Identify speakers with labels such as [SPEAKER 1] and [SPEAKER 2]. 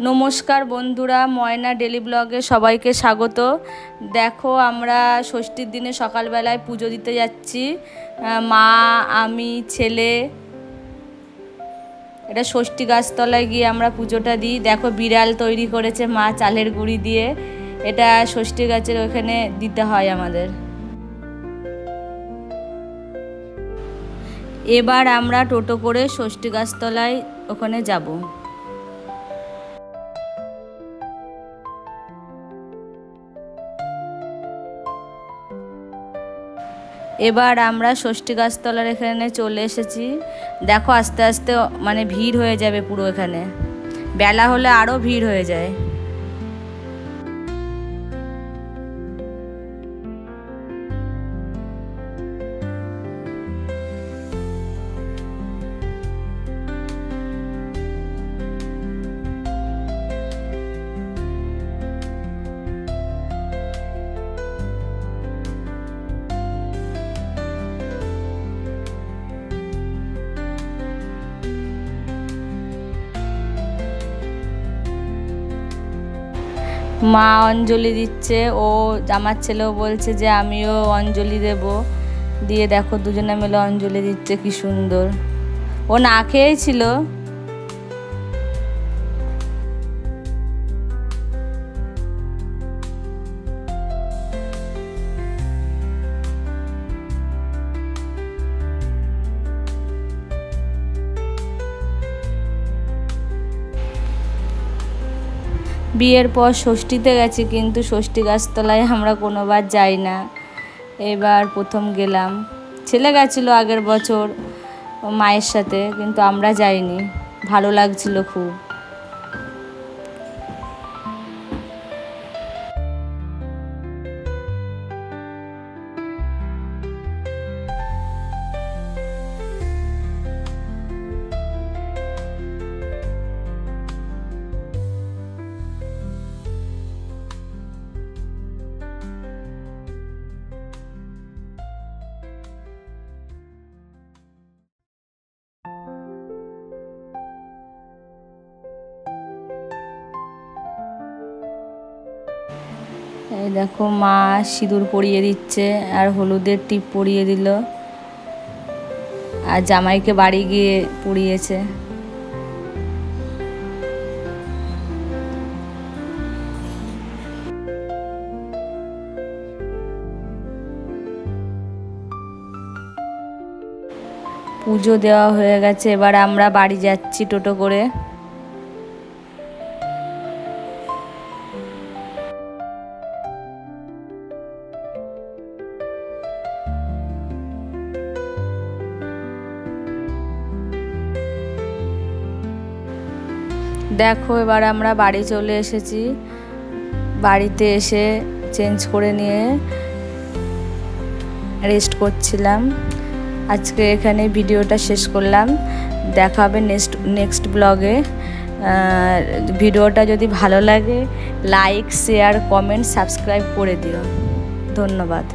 [SPEAKER 1] নমস্কার বন্ধুরা, ময়না ডেলি ব্লগে সবাইকে স্বাগত। দেখো আমরা ষষ্ঠীর দিনে সকালবেলায় পুজো দিতে যাচ্ছি, মা, আমি, ছেলে। এটা ষষ্ঠী গাছতলায় গিয়ে আমরা পুজোটা দিই। দেখো বিড়াল তৈরি করেছে মা চালের গুঁড়ি দিয়ে। এটা ষষ্ঠী গাছের ওখানে দিতে হয় আমাদের। এবার আমরা টোটো করে ষষ্ঠী গাছতলায় ওখানে যাব। এবার আমরা ষষ্ঠী গাছতলার এখানে চলে এসেছি। দেখো আস্তে আস্তে মানে ভিড় হয়ে যাবে পুরো এখানে, বেলা হলে আরও ভিড় হয়ে যায়। মা অঞ্জলি দিচ্ছে, ও আমার ছেলেও বলছে যে আমিও অঞ্জলি দেব। দিয়ে দেখো দুজনে মিলে অঞ্জলি দিচ্ছে, কি সুন্দর। ও না খেয়েই ছিল। বিয়ের পর ষষ্ঠীতে গেছি, কিন্তু ষষ্ঠী গাছতলায় আমরা কোনোবার যাই না। এবার প্রথম গেলাম। ছেলে গেছিলো আগের বছর মায়ের সাথে, কিন্তু আমরা যাইনি। ভালো লাগছিল খুব। এই দেখো মা সিঁদুর পরিয়ে দিচ্ছে আর হলুদের টিপ পরিয়ে দিল, আর জামাইকে বাড়ি গিয়ে পরিয়েছে। পুজো দেওয়া হয়ে গেছে, এবার আমরা বাড়ি যাচ্ছি টোটো করে। দেখো এবার আমরা বাড়ি চলে এসেছি। বাড়িতে এসে চেঞ্জ করে নিয়ে রেস্ট করছিলাম। আজকে এখানে ভিডিওটা শেষ করলাম। দেখা হবে নেক্সট ব্লগে। ভিডিওটা যদি ভালো লাগে লাইক, শেয়ার, কমেন্ট, সাবস্ক্রাইব করে দিও। ধন্যবাদ।